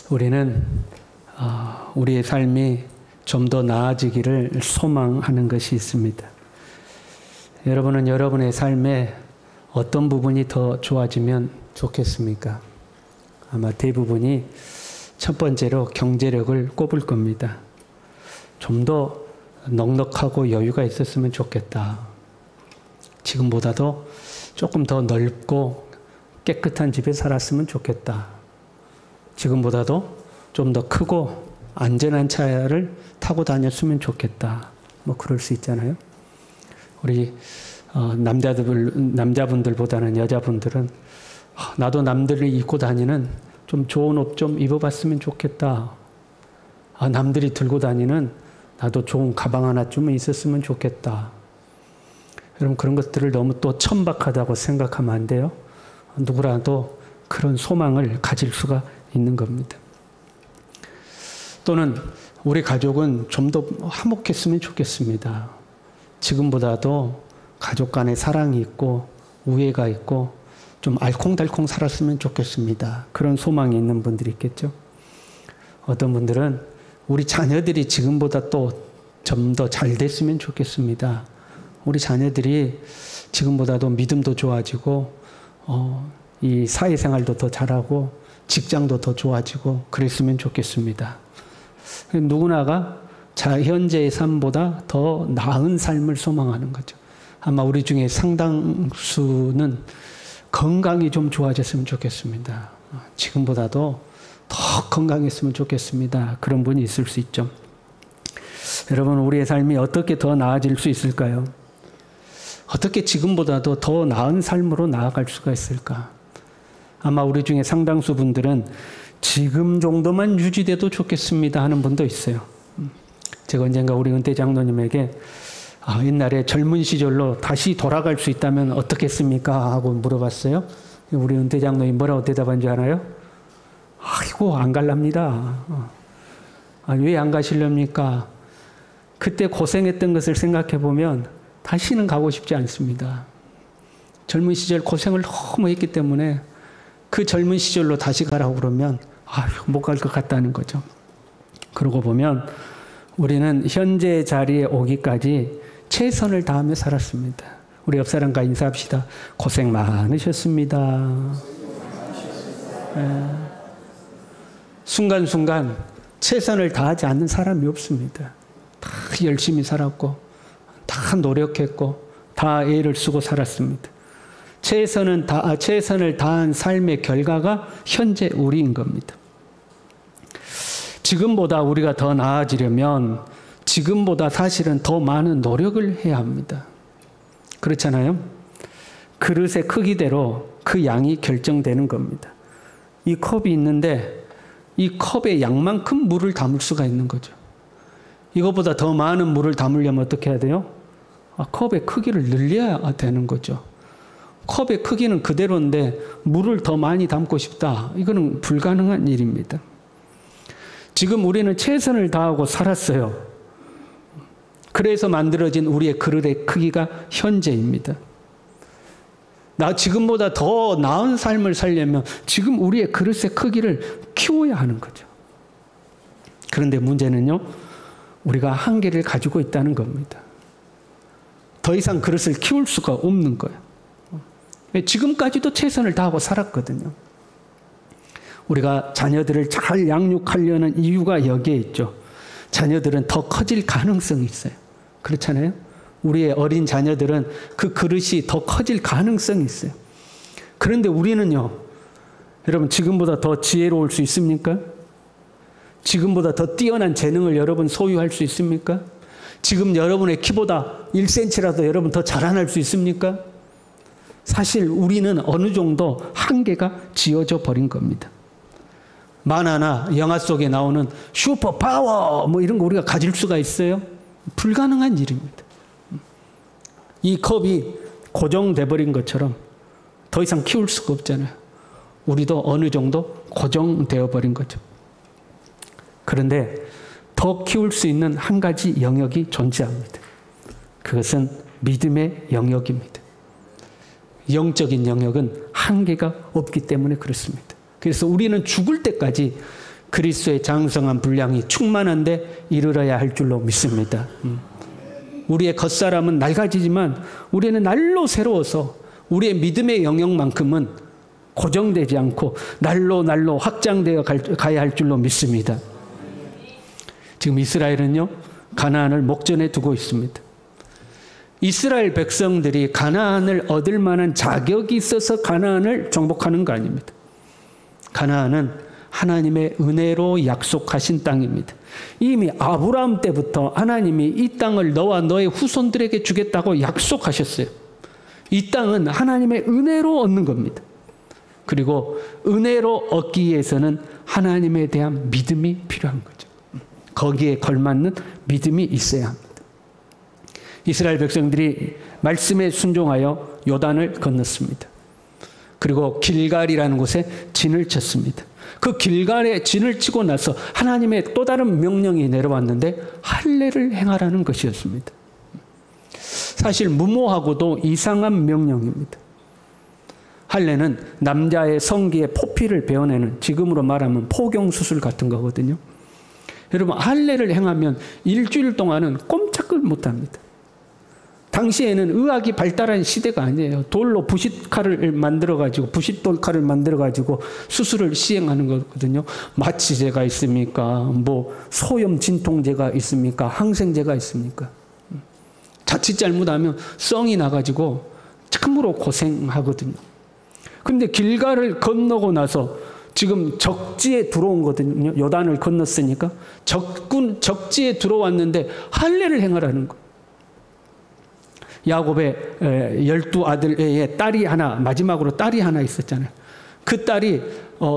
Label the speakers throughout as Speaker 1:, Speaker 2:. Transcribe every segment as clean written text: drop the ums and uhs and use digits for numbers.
Speaker 1: 우리는 우리의 삶이 좀 더 나아지기를 소망하는 것이 있습니다. 여러분은 여러분의 삶에 어떤 부분이 더 좋아지면 좋겠습니까? 아마 대부분이 첫 번째로 경제력을 꼽을 겁니다. 좀 더 넉넉하고 여유가 있었으면 좋겠다. 지금보다도 조금 더 넓고 깨끗한 집에 살았으면 좋겠다. 지금보다도 좀 더 크고 안전한 차를 타고 다녔으면 좋겠다. 뭐 그럴 수 있잖아요. 우리 남자분들보다는 여자분들은 나도 남들이 입고 다니는 좀 좋은 옷 좀 입어봤으면 좋겠다. 남들이 들고 다니는 나도 좋은 가방 하나쯤은 있었으면 좋겠다. 여러분 그런 것들을 너무 또 천박하다고 생각하면 안 돼요. 누구라도 그런 소망을 가질 수가 있는 겁니다. 또는 우리 가족은 좀 더 화목했으면 좋겠습니다. 지금보다도 가족 간에 사랑이 있고 우애가 있고 좀 알콩달콩 살았으면 좋겠습니다. 그런 소망이 있는 분들이 있겠죠. 어떤 분들은 우리 자녀들이 지금보다 또 좀 더 잘 됐으면 좋겠습니다. 우리 자녀들이 지금보다도 믿음도 좋아지고 이 사회생활도 더 잘하고 직장도 더 좋아지고 그랬으면 좋겠습니다. 누구나가 현재의 삶보다 더 나은 삶을 소망하는 거죠. 아마 우리 중에 상당수는 건강이 좀 좋아졌으면 좋겠습니다. 지금보다도 더 건강했으면 좋겠습니다. 그런 분이 있을 수 있죠. 여러분, 우리의 삶이 어떻게 더 나아질 수 있을까요? 어떻게 지금보다도 더 나은 삶으로 나아갈 수가 있을까? 아마 우리 중에 상당수 분들은 지금 정도만 유지돼도 좋겠습니다 하는 분도 있어요. 제가 언젠가 우리 은퇴 장로님에게 옛날에 젊은 시절로 다시 돌아갈 수 있다면 어떻겠습니까? 하고 물어봤어요. 우리 은퇴 장로님 뭐라고 대답한 줄 알아요? 아이고 안 갈랍니다. 왜 안 가시렵니까? 그때 고생했던 것을 생각해 보면 다시는 가고 싶지 않습니다. 젊은 시절 고생을 너무 했기 때문에 그 젊은 시절로 다시 가라고 그러면 못 갈 것 같다는 거죠. 그러고 보면 우리는 현재 자리에 오기까지 최선을 다하며 살았습니다. 우리 옆 사람과 인사합시다. 고생 많으셨습니다. 순간순간 최선을 다하지 않는 사람이 없습니다. 다 열심히 살았고 다 노력했고 다 애를 쓰고 살았습니다. 최선을 다한 삶의 결과가 현재 우리인 겁니다. 지금보다 우리가 더 나아지려면 지금보다 사실은 더 많은 노력을 해야 합니다. 그렇잖아요? 그릇의 크기대로 그 양이 결정되는 겁니다. 이 컵이 있는데 이 컵의 양만큼 물을 담을 수가 있는 거죠. 이것보다 더 많은 물을 담으려면 어떻게 해야 돼요? 컵의 크기를 늘려야 되는 거죠. 컵의 크기는 그대로인데 물을 더 많이 담고 싶다. 이거는 불가능한 일입니다. 지금 우리는 최선을 다하고 살았어요. 그래서 만들어진 우리의 그릇의 크기가 현재입니다. 지금보다 더 나은 삶을 살려면 지금 우리의 그릇의 크기를 키워야 하는 거죠. 그런데 문제는요, 우리가 한계를 가지고 있다는 겁니다. 더 이상 그릇을 키울 수가 없는 거예요. 지금까지도 최선을 다하고 살았거든요. 우리가 자녀들을 잘 양육하려는 이유가 여기에 있죠. 자녀들은 더 커질 가능성이 있어요. 그렇잖아요? 우리의 어린 자녀들은 그 그릇이 더 커질 가능성이 있어요. 그런데 우리는요, 여러분 지금보다 더 지혜로울 수 있습니까? 지금보다 더 뛰어난 재능을 여러분 소유할 수 있습니까? 지금 여러분의 키보다 1cm라도 여러분 더 자라날 수 있습니까? 사실 우리는 어느 정도 한계가 지어져 버린 겁니다. 만화나 영화 속에 나오는 슈퍼 파워 뭐 이런 거 우리가 가질 수가 있어요? 불가능한 일입니다. 이 컵이 고정돼 버린 것처럼 더 이상 키울 수가 없잖아요. 우리도 어느 정도 고정되어 버린 거죠. 그런데 더 키울 수 있는 한 가지 영역이 존재합니다. 그것은 믿음의 영역입니다. 영적인 영역은 한계가 없기 때문에 그렇습니다. 그래서 우리는 죽을 때까지 그리스도의 장성한 분량이 충만한데 이르러야 할 줄로 믿습니다. 우리의 겉사람은 낡아지지만 우리는 날로 새로워서 우리의 믿음의 영역만큼은 고정되지 않고 날로 확장되어 가야 할 줄로 믿습니다. 지금 이스라엘은요, 가나안을 목전에 두고 있습니다. 이스라엘 백성들이 가나안을 얻을 만한 자격이 있어서 가나안을 정복하는 거 아닙니다. 가나안은 하나님의 은혜로 약속하신 땅입니다. 이미 아브라함 때부터 하나님이 이 땅을 너와 너의 후손들에게 주겠다고 약속하셨어요. 이 땅은 하나님의 은혜로 얻는 겁니다. 그리고 은혜로 얻기 위해서는 하나님에 대한 믿음이 필요한 거죠. 거기에 걸맞는 믿음이 있어야 합니다. 이스라엘 백성들이 말씀에 순종하여 요단을 건넜습니다. 그리고 길갈이라는 곳에 진을 쳤습니다. 그 길갈에 진을 치고 나서 하나님의 또 다른 명령이 내려왔는데 할례를 행하라는 것이었습니다. 사실 무모하고도 이상한 명령입니다. 할례는 남자의 성기의 포피를 베어내는, 지금으로 말하면 포경수술 같은 거거든요. 여러분, 할례를 행하면 일주일 동안은 꼼짝을 못합니다. 당시에는 의학이 발달한 시대가 아니에요. 돌로 부싯돌칼을 만들어가지고 수술을 시행하는 거거든요. 마취제가 있습니까? 뭐 소염 진통제가 있습니까? 항생제가 있습니까? 자칫 잘못하면 썽이 나가지고 참으로 고생하거든요. 근데 길갈을 건너고 나서 지금 적지에 들어온 거거든요. 요단을 건넜으니까 적지에 들어왔는데 할례를 행하라는 거예요. 야곱의 12아들의 딸이 하나, 마지막으로 딸이 하나 있었잖아요. 그 딸이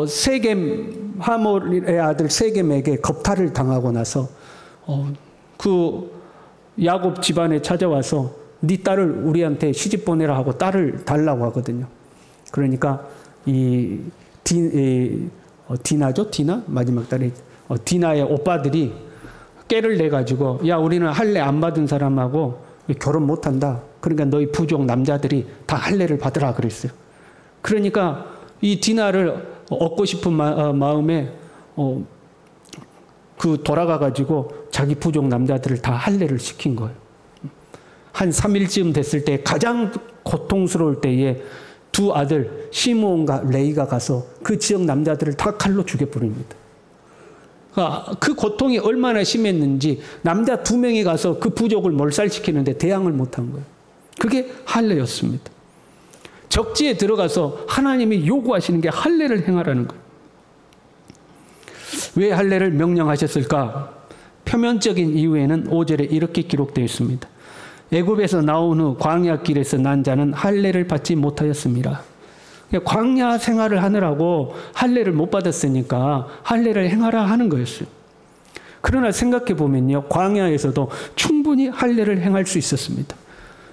Speaker 1: 세겜, 하몰의 아들 세겜에게 겁탈을 당하고 나서 그 야곱 집안에 찾아와서 네 딸을 우리한테 시집 보내라 하고 딸을 달라고 하거든요. 그러니까 디나죠? 디나? 마지막 딸이 디나의 오빠들이 깨를 내가지고, 야, 우리는 할례 안 받은 사람하고 결혼 못한다. 그러니까 너희 부족 남자들이 다 할례를 받으라 그랬어요. 그러니까 이 디나를 얻고 싶은 마음에 돌아가가지고 자기 부족 남자들을 다 할례를 시킨 거예요. 한 3일쯤 됐을 때 가장 고통스러울 때에 두 아들 시므온과 레이가 가서 그 지역 남자들을 다 칼로 죽여버립니다. 그 고통이 얼마나 심했는지 남자 2명이 가서 그 부족을 몰살시키는데 대항을 못한 거예요. 그게 할례였습니다. 적지에 들어가서 하나님이 요구하시는 게 할례를 행하라는 거예요. 왜 할례를 명령하셨을까? 표면적인 이유에는 5절에 이렇게 기록되어 있습니다. 애굽에서 나온 후 광야 길에서 난 자는 할례를 받지 못하였습니다. 광야 생활을 하느라고 할례를 못 받았으니까 할례를 행하라 하는 거였어요. 그러나 생각해 보면요, 광야에서도 충분히 할례를 행할 수 있었습니다.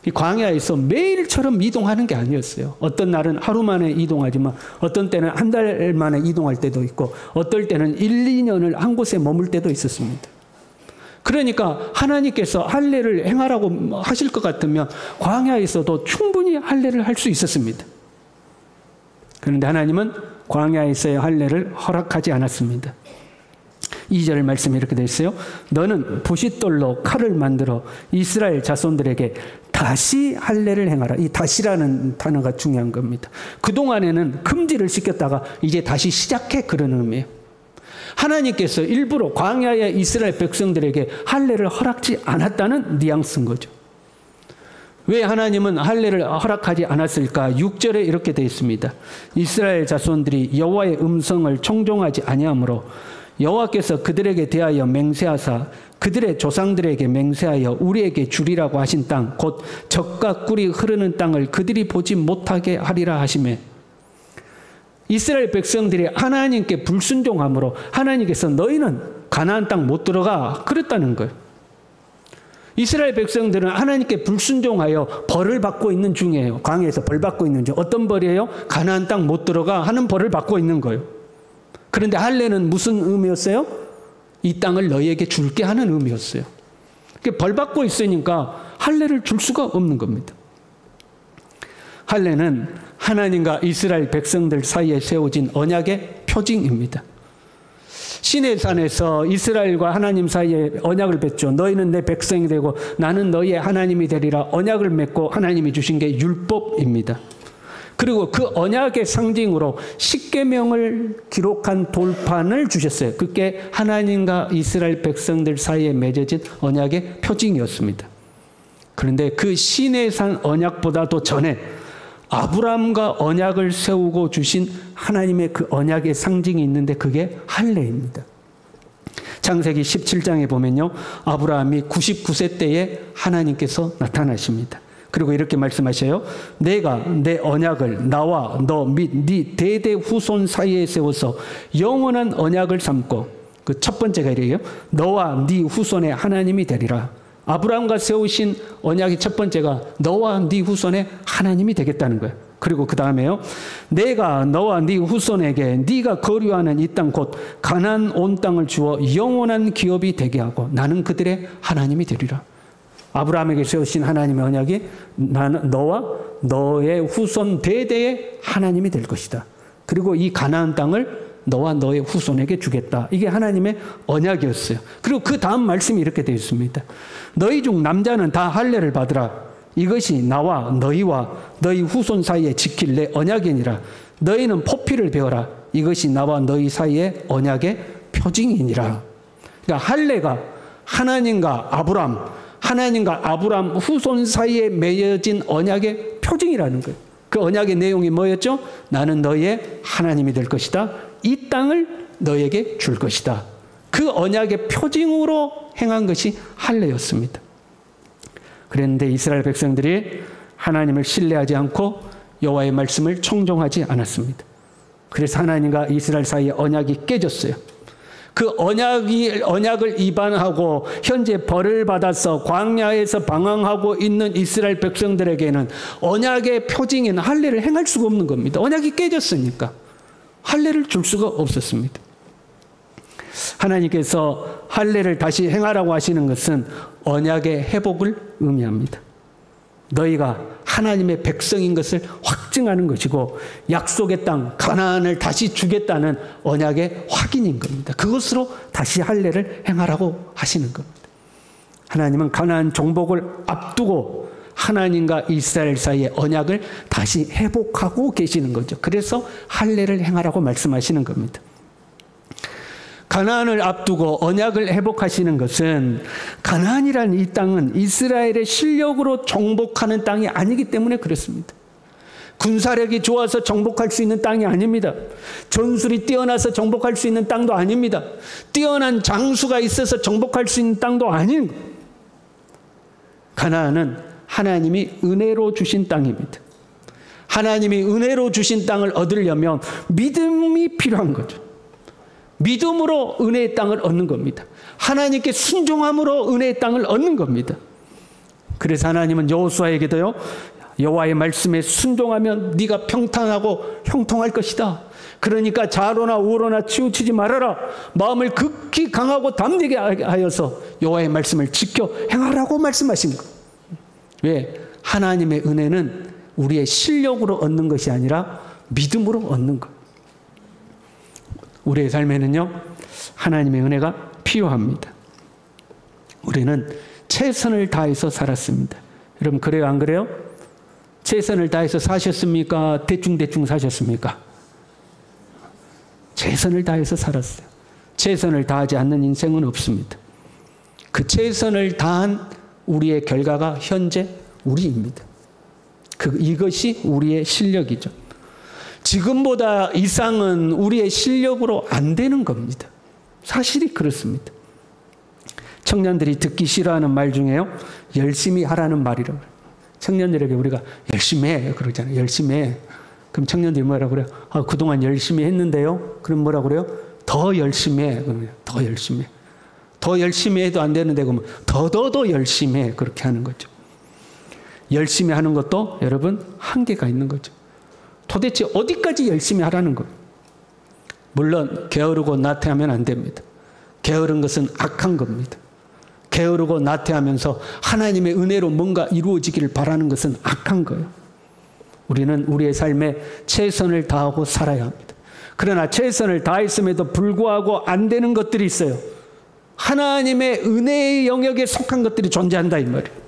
Speaker 1: 이 광야에서 매일처럼 이동하는 게 아니었어요. 어떤 날은 하루 만에 이동하지만 어떤 때는 한 달 만에 이동할 때도 있고 어떨 때는 1, 2년을 한 곳에 머물 때도 있었습니다. 그러니까 하나님께서 할례를 행하라고 하실 것 같으면 광야에서도 충분히 할례를 할 수 있었습니다. 그런데 하나님은 광야에서의 할례를 허락하지 않았습니다. 2절 말씀이 이렇게 되어 있어요. 너는 부싯돌로 칼을 만들어 이스라엘 자손들에게 다시 할례를 행하라. 이 다시라는 단어가 중요한 겁니다. 그동안에는 금지를 시켰다가 이제 다시 시작해, 그런 의미예요. 하나님께서 일부러 광야의 이스라엘 백성들에게 할례를 허락지 않았다는 뉘앙스인 거죠. 왜 하나님은 할례를 허락하지 않았을까? 6절에 이렇게 되어 있습니다. 이스라엘 자손들이 여호와의 음성을 청종하지 아니하므로 여호와께서 그들에게 대하여 맹세하사 그들의 조상들에게 맹세하여 우리에게 주리라고 하신 땅, 곧 젖과 꿀이 흐르는 땅을 그들이 보지 못하게 하리라 하시매, 이스라엘 백성들이 하나님께 불순종함으로 하나님께서 너희는 가나안 땅 못 들어가 그랬다는 거예요. 이스라엘 백성들은 하나님께 불순종하여 벌을 받고 있는 중이에요. 광야에서 벌 받고 있는 중. 어떤 벌이에요? 가나안 땅 못 들어가 하는 벌을 받고 있는 거예요. 그런데 할례는 무슨 의미였어요? 이 땅을 너희에게 줄게 하는 의미였어요. 벌 받고 있으니까 할례를 줄 수가 없는 겁니다. 할례는 하나님과 이스라엘 백성들 사이에 세워진 언약의 표징입니다. 시내산에서 이스라엘과 하나님 사이에 언약을 맺죠. 너희는 내 백성이 되고 나는 너희의 하나님이 되리라 언약을 맺고 하나님이 주신 게 율법입니다. 그리고 그 언약의 상징으로 십계명을 기록한 돌판을 주셨어요. 그게 하나님과 이스라엘 백성들 사이에 맺어진 언약의 표징이었습니다. 그런데 그 시내산 언약보다도 전에 아브라함과 언약을 세우고 주신 하나님의 그 언약의 상징이 있는데 그게 할례입니다. 창세기 17장에 보면요. 아브라함이 99세 때에 하나님께서 나타나십니다. 그리고 이렇게 말씀하셔요. 내가 내 언약을 나와 너 및 네 대대 후손 사이에 세워서 영원한 언약을 삼고 그 첫 번째가 이래요. 너와 네 후손의 하나님이 되리라. 아브라함과 세우신 언약의 첫 번째가 너와 네 후손의 하나님이 되겠다는 거예요. 그리고 그 다음에요. 내가 너와 네 후손에게 네가 거류하는 이 땅 곧 가나안 온 땅을 주어 영원한 기업이 되게 하고 나는 그들의 하나님이 되리라. 아브라함에게 세우신 하나님의 언약이 나는 너와 너의 후손 대대의 하나님이 될 것이다. 그리고 이 가나안 땅을 너와 너의 후손에게 주겠다. 이게 하나님의 언약이었어요. 그리고 그 다음 말씀이 이렇게 되어 있습니다. 너희 중 남자는 다 할례를 받으라. 이것이 나와 너희와 너희 후손 사이에 지킬 내 언약이니라. 너희는 포피를 배워라. 이것이 나와 너희 사이의 언약의 표징이니라. 그러니까 할례가 하나님과 아브라함 후손 사이에 맺어진 언약의 표징이라는 거예요. 그 언약의 내용이 뭐였죠? 나는 너희의 하나님이 될 것이다. 이 땅을 너에게 줄 것이다. 그 언약의 표징으로 행한 것이 할례였습니다. 그런데 이스라엘 백성들이 하나님을 신뢰하지 않고 여호와의 말씀을 청종하지 않았습니다. 그래서 하나님과 이스라엘 사이의 언약이 깨졌어요. 그 언약을 위반하고 현재 벌을 받아서 광야에서 방황하고 있는 이스라엘 백성들에게는 언약의 표징인 할례를 행할 수가 없는 겁니다. 언약이 깨졌으니까 할례를 줄 수가 없었습니다. 하나님께서 할례를 다시 행하라고 하시는 것은 언약의 회복을 의미합니다. 너희가 하나님의 백성인 것을 확증하는 것이고 약속의 땅 가나안을 다시 주겠다는 언약의 확인인 겁니다. 그것으로 다시 할례를 행하라고 하시는 겁니다. 하나님은 가나안 정복을 앞두고 하나님과 이스라엘 사이의 언약을 다시 회복하고 계시는 거죠. 그래서 할례를 행하라고 말씀하시는 겁니다. 가나안을 앞두고 언약을 회복하시는 것은 가나안이라는 이 땅은 이스라엘의 실력으로 정복하는 땅이 아니기 때문에 그렇습니다. 군사력이 좋아서 정복할 수 있는 땅이 아닙니다. 전술이 뛰어나서 정복할 수 있는 땅도 아닙니다. 뛰어난 장수가 있어서 정복할 수 있는 땅도 아닌 가나안은 하나님이 은혜로 주신 땅입니다. 하나님이 은혜로 주신 땅을 얻으려면 믿음이 필요한 거죠. 믿음으로 은혜의 땅을 얻는 겁니다. 하나님께 순종함으로 은혜의 땅을 얻는 겁니다. 그래서 하나님은 여호수아에게도요. 여호와의 말씀에 순종하면 네가 평탄하고 형통할 것이다. 그러니까 좌로나 우로나 치우치지 말아라. 마음을 극히 강하고 담대게 하여서 여호와의 말씀을 지켜 행하라고 말씀하신 것. 왜? 하나님의 은혜는 우리의 실력으로 얻는 것이 아니라 믿음으로 얻는 것. 우리의 삶에는요, 하나님의 은혜가 필요합니다. 우리는 최선을 다해서 살았습니다. 여러분, 그래요, 안 그래요? 최선을 다해서 사셨습니까? 대충 사셨습니까? 최선을 다해서 살았어요. 최선을 다하지 않는 인생은 없습니다. 그 최선을 다한 우리의 결과가 현재 우리입니다. 이것이 우리의 실력이죠. 지금보다 이상은 우리의 실력으로 안 되는 겁니다. 사실이 그렇습니다. 청년들이 듣기 싫어하는 말 중에요. 열심히 하라는 말이라고. 청년들에게 우리가 열심히 해 그러잖아요. 열심히 해. 그럼 청년들이 뭐라고 그래요? 그동안 열심히 했는데요. 그럼 뭐라고 그래요? 더 열심히 해. 그러면 더 열심히 해. 더 열심히 해도 안 되는데 그러면 더 열심히 해. 그렇게 하는 거죠. 열심히 하는 것도 여러분 한계가 있는 거죠. 도대체 어디까지 열심히 하라는 거예요? 물론 게으르고 나태하면 안 됩니다. 게으른 것은 악한 겁니다. 게으르고 나태하면서 하나님의 은혜로 뭔가 이루어지기를 바라는 것은 악한 거예요. 우리는 우리의 삶에 최선을 다하고 살아야 합니다. 그러나 최선을 다했음에도 불구하고 안 되는 것들이 있어요. 하나님의 은혜의 영역에 속한 것들이 존재한다 이 말이에요.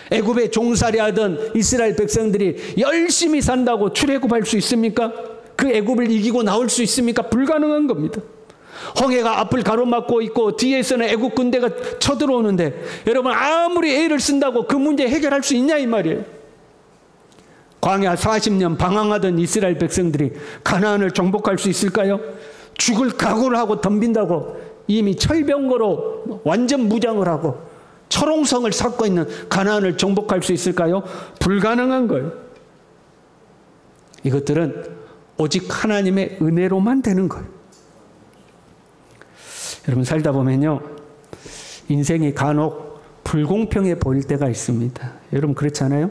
Speaker 1: 애굽에 종살이 하던 이스라엘 백성들이 열심히 산다고 출애굽할 수 있습니까? 그 애굽을 이기고 나올 수 있습니까? 불가능한 겁니다. 홍해가 앞을 가로막고 있고 뒤에서는 애굽 군대가 쳐들어오는데 여러분 아무리 애를 쓴다고 그 문제 해결할 수 있냐 이 말이에요. 광야 40년 방황하던 이스라엘 백성들이 가나안을 정복할 수 있을까요? 죽을 각오를 하고 덤빈다고 이미 철병거로 완전 무장을 하고 철옹성을 쌓고 있는 가나안을 정복할 수 있을까요? 불가능한 거예요. 이것들은 오직 하나님의 은혜로만 되는 거예요. 여러분 살다 보면요, 인생이 간혹 불공평해 보일 때가 있습니다. 여러분 그렇지 않아요?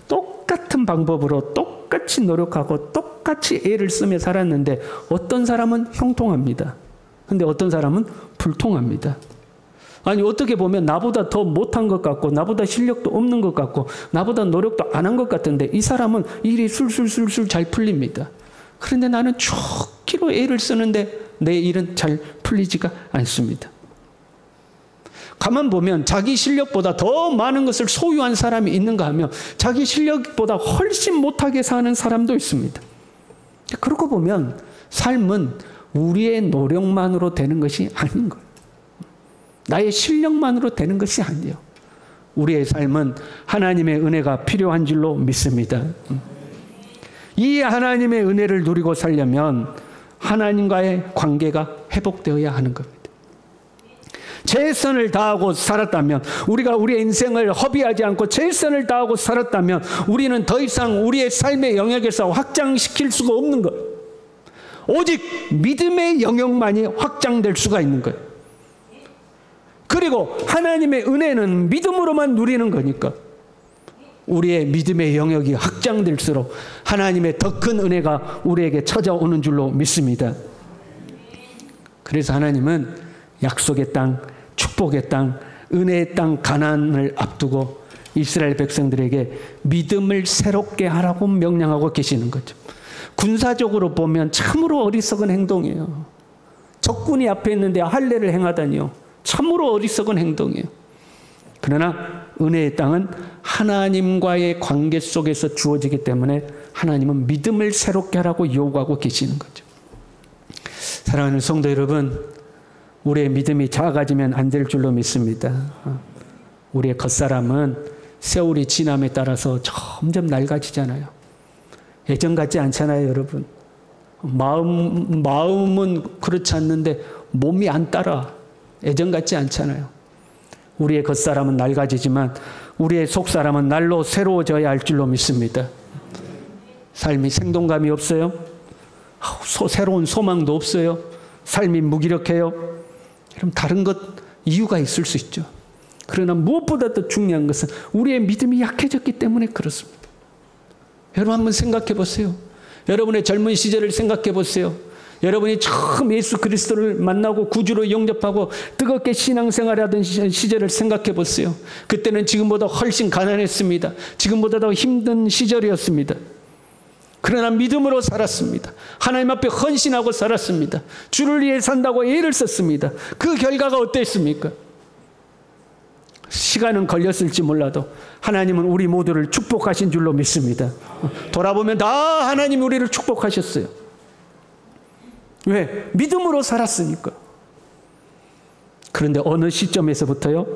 Speaker 1: 똑같은 방법으로 똑같이 노력하고 똑같이 애를 쓰며 살았는데 어떤 사람은 형통합니다. 근데 어떤 사람은 불통합니다. 아니 어떻게 보면 나보다 더 못한 것 같고 나보다 실력도 없는 것 같고 나보다 노력도 안 한 것 같은데 이 사람은 일이 술술술술 잘 풀립니다. 그런데 나는 죽기로 애를 쓰는데 내 일은 잘 풀리지가 않습니다. 가만 보면 자기 실력보다 더 많은 것을 소유한 사람이 있는가 하면 자기 실력보다 훨씬 못하게 사는 사람도 있습니다. 그러고 보면 삶은 우리의 노력만으로 되는 것이 아닌 거예요. 나의 실력만으로 되는 것이 아니에요. 우리의 삶은 하나님의 은혜가 필요한 줄로 믿습니다. 이 하나님의 은혜를 누리고 살려면 하나님과의 관계가 회복되어야 하는 겁니다. 최선을 다하고 살았다면, 우리가 우리의 인생을 허비하지 않고 최선을 다하고 살았다면 우리는 더 이상 우리의 삶의 영역에서 확장시킬 수가 없는 거예요. 오직 믿음의 영역만이 확장될 수가 있는 거예요. 그리고 하나님의 은혜는 믿음으로만 누리는 거니까 우리의 믿음의 영역이 확장될수록 하나님의 더 큰 은혜가 우리에게 찾아오는 줄로 믿습니다. 그래서 하나님은 약속의 땅, 축복의 땅, 은혜의 땅 가나안을 앞두고 이스라엘 백성들에게 믿음을 새롭게 하라고 명령하고 계시는 거죠. 군사적으로 보면 참으로 어리석은 행동이에요. 적군이 앞에 있는데 할례를 행하다니요. 참으로 어리석은 행동이에요. 그러나 은혜의 땅은 하나님과의 관계 속에서 주어지기 때문에 하나님은 믿음을 새롭게 하라고 요구하고 계시는 거죠. 사랑하는 성도 여러분, 우리의 믿음이 작아지면 안 될 줄로 믿습니다. 우리의 겉사람은 세월이 지남에 따라서 점점 낡아지잖아요. 예전 같지 않잖아요, 여러분. 마음은 그렇지 않는데 몸이 안 따라. 예전 같지 않잖아요. 우리의 겉사람은 낡아지지만 우리의 속사람은 날로 새로워져야 할 줄로 믿습니다. 삶이 생동감이 없어요? 새로운 소망도 없어요? 삶이 무기력해요? 그럼 다른 것 이유가 있을 수 있죠. 그러나 무엇보다 더 중요한 것은 우리의 믿음이 약해졌기 때문에 그렇습니다. 여러분 한번 생각해 보세요. 여러분의 젊은 시절을 생각해 보세요. 여러분이 처음 예수 그리스도를 만나고 구주로 영접하고 뜨겁게 신앙생활하던 시절을 생각해 보세요. 그때는 지금보다 훨씬 가난했습니다. 지금보다 더 힘든 시절이었습니다. 그러나 믿음으로 살았습니다. 하나님 앞에 헌신하고 살았습니다. 주를 위해 산다고 애를 썼습니다. 그 결과가 어땠습니까? 시간은 걸렸을지 몰라도 하나님은 우리 모두를 축복하신 줄로 믿습니다. 돌아보면 다 하나님이 우리를 축복하셨어요. 왜? 믿음으로 살았으니까. 그런데 어느 시점에서부터요,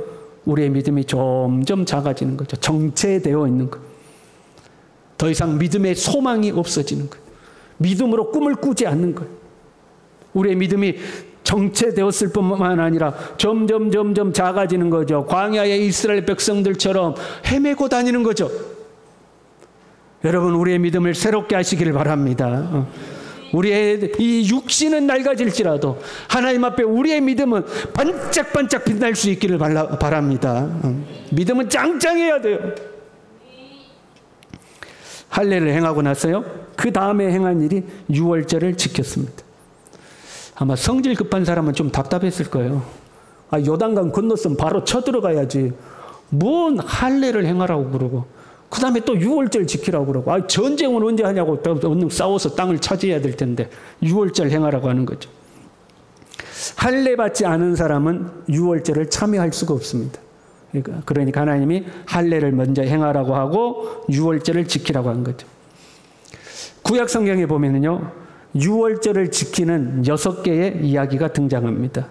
Speaker 1: 우리의 믿음이 점점 작아지는 거죠. 정체되어 있는 거예요. 더 이상 믿음의 소망이 없어지는 거예요. 믿음으로 꿈을 꾸지 않는 거예요. 우리의 믿음이 정체되었을 뿐만 아니라 점점 작아지는 거죠. 광야의 이스라엘 백성들처럼 헤매고 다니는 거죠. 여러분, 우리의 믿음을 새롭게 하시기를 바랍니다. 우리의 이 육신은 낡아질지라도 하나님 앞에 우리의 믿음은 반짝반짝 빛날 수 있기를 바랍니다. 믿음은 짱짱해야 돼요. 할례를 행하고 나서요, 그 다음에 행한 일이 유월절을 지켰습니다. 아마 성질 급한 사람은 좀 답답했을 거예요. 요단강 건넜으면 바로 쳐들어가야지. 뭔 할례를 행하라고 그러고 그 다음에 또 유월절 지키라고 그러고, 전쟁은 언제 하냐고, 얼른 싸워서 땅을 차지해야 될 텐데 유월절 행하라고 하는 거죠. 할례 받지 않은 사람은 유월절을 참여할 수가 없습니다. 그러니까 하나님이 할례를 먼저 행하라고 하고 유월절을 지키라고 한 거죠. 구약 성경에 보면은요, 유월절을 지키는 6개의 이야기가 등장합니다.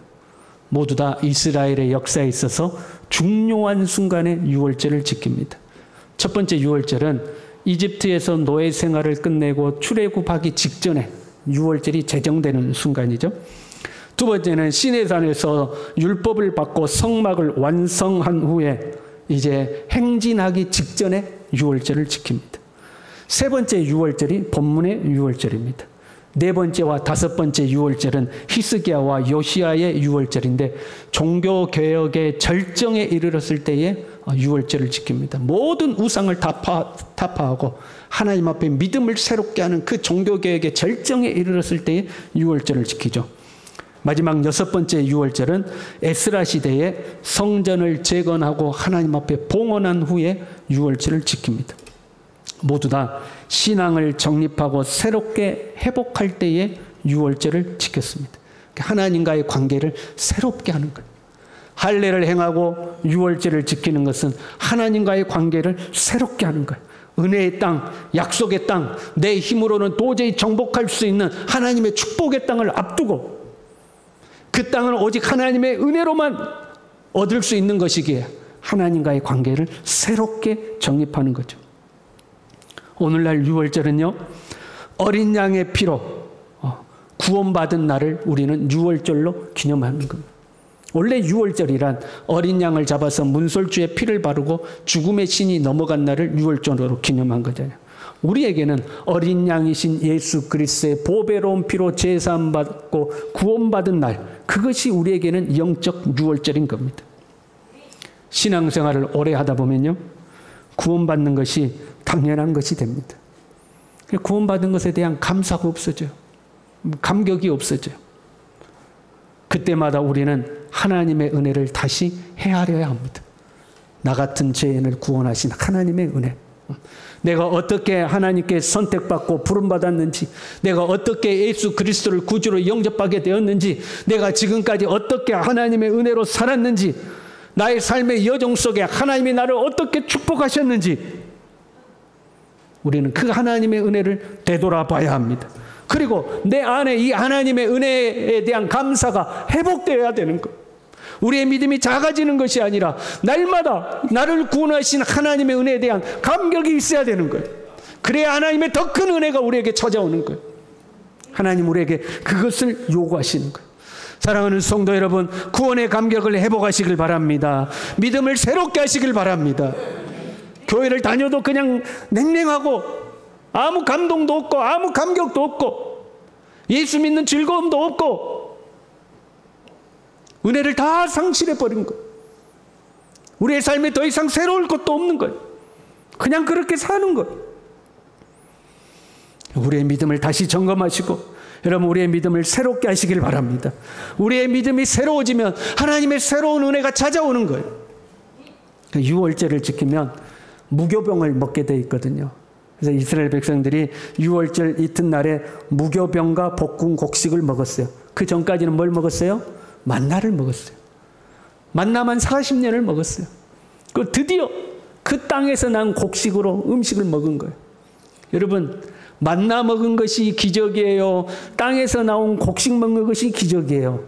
Speaker 1: 모두 다 이스라엘의 역사에 있어서 중요한 순간에 유월절을 지킵니다. 첫 번째 유월절은 이집트에서 노예 생활을 끝내고 출애굽하기 직전에 유월절이 제정되는 순간이죠. 두 번째는 시내산에서 율법을 받고 성막을 완성한 후에 이제 행진하기 직전에 유월절을 지킵니다. 세 번째 유월절이 본문의 유월절입니다. 네 번째와 다섯 번째 유월절은 히스기야와 요시야의 유월절인데 종교개혁의 절정에 이르렀을 때에 유월절을 지킵니다. 모든 우상을 타파하고 하나님 앞에 믿음을 새롭게 하는 그 종교개혁의 절정에 이르렀을 때에 유월절을 지키죠. 마지막 6번째 유월절은 에스라 시대에 성전을 재건하고 하나님 앞에 봉헌한 후에 유월절을 지킵니다. 모두 다 신앙을 정립하고 새롭게 회복할 때에 유월절을 지켰습니다. 하나님과의 관계를 새롭게 하는 거예요. 할례를 행하고 유월절을 지키는 것은 하나님과의 관계를 새롭게 하는 거예요. 은혜의 땅, 약속의 땅, 내 힘으로는 도저히 정복할 수 있는 하나님의 축복의 땅을 앞두고 그 땅은 오직 하나님의 은혜로만 얻을 수 있는 것이기에 하나님과의 관계를 새롭게 정립하는 거죠. 오늘날 유월절은요, 어린 양의 피로 구원받은 날을 우리는 유월절로 기념하는 겁니다. 원래 유월절이란 어린 양을 잡아서 문설주에 피를 바르고 죽음의 신이 넘어간 날을 유월절로 기념한 거잖아요. 우리에게는 어린 양이신 예수 그리스도의 보배로운 피로 제사함받고 구원받은 날, 그것이 우리에게는 영적 유월절인 겁니다. 신앙생활을 오래 하다 보면요, 구원받는 것이 당연한 것이 됩니다. 구원받은 것에 대한 감사가 없어져요. 감격이 없어져요. 그때마다 우리는 하나님의 은혜를 다시 헤아려야 합니다. 나 같은 죄인을 구원하신 하나님의 은혜. 내가 어떻게 하나님께 선택받고 부름받았는지, 내가 어떻게 예수 그리스도를 구주로 영접하게 되었는지, 내가 지금까지 어떻게 하나님의 은혜로 살았는지, 나의 삶의 여정 속에 하나님이 나를 어떻게 축복하셨는지 우리는 그 하나님의 은혜를 되돌아봐야 합니다. 그리고 내 안에 이 하나님의 은혜에 대한 감사가 회복되어야 되는 것. 우리의 믿음이 작아지는 것이 아니라 날마다 나를 구원하신 하나님의 은혜에 대한 감격이 있어야 되는 거예요. 그래야 하나님의 더 큰 은혜가 우리에게 찾아오는 거예요. 하나님 우리에게 그것을 요구하시는 거예요. 사랑하는 성도 여러분, 구원의 감격을 회복하시길 바랍니다. 믿음을 새롭게 하시길 바랍니다. 교회를 다녀도 그냥 냉랭하고 아무 감동도 없고 아무 감격도 없고 예수 믿는 즐거움도 없고 은혜를 다 상실해버린 거예요. 우리의 삶에 더 이상 새로울 것도 없는 거예요. 그냥 그렇게 사는 거예요. 우리의 믿음을 다시 점검하시고 여러분, 우리의 믿음을 새롭게 하시길 바랍니다. 우리의 믿음이 새로워지면 하나님의 새로운 은혜가 찾아오는 거예요. 유월절을 지키면 무교병을 먹게 돼 있거든요. 그래서 이스라엘 백성들이 유월절 이튿날에 무교병과 볶은 곡식을 먹었어요. 그 전까지는 뭘 먹었어요? 만나를 먹었어요. 만나만 40년을 먹었어요. 그 드디어 그 땅에서 난 곡식으로 음식을 먹은 거예요. 여러분, 만나 먹은 것이 기적이에요? 땅에서 나온 곡식 먹는 것이 기적이에요?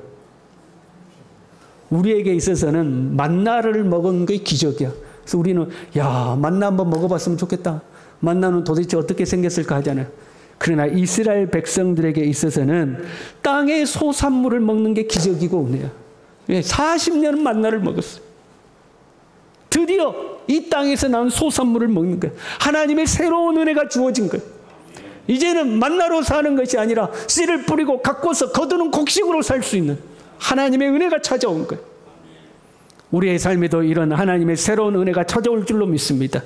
Speaker 1: 우리에게 있어서는 만나를 먹은 게 기적이야. 그래서 우리는 야, 만나 한번 먹어봤으면 좋겠다. 만나는 도대체 어떻게 생겼을까 하잖아요. 그러나 이스라엘 백성들에게 있어서는 땅의 소산물을 먹는 게 기적이고 은혜야. 40년은 만나를 먹었어요. 드디어 이 땅에서 나온 소산물을 먹는 거예요. 하나님의 새로운 은혜가 주어진 거예요. 이제는 만나로 사는 것이 아니라 씨를 뿌리고 가꿔서 거두는 곡식으로 살 수 있는 하나님의 은혜가 찾아온 거예요. 우리의 삶에도 이런 하나님의 새로운 은혜가 찾아올 줄로 믿습니다.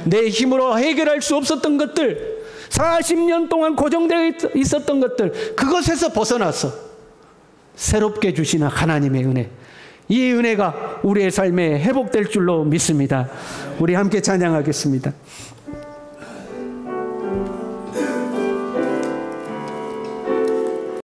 Speaker 1: 내 힘으로 해결할 수 없었던 것들, 40년 동안 고정되어 있었던 것들, 그것에서 벗어나서 새롭게 주시는 하나님의 은혜, 이 은혜가 우리의 삶에 회복될 줄로 믿습니다. 우리 함께 찬양하겠습니다.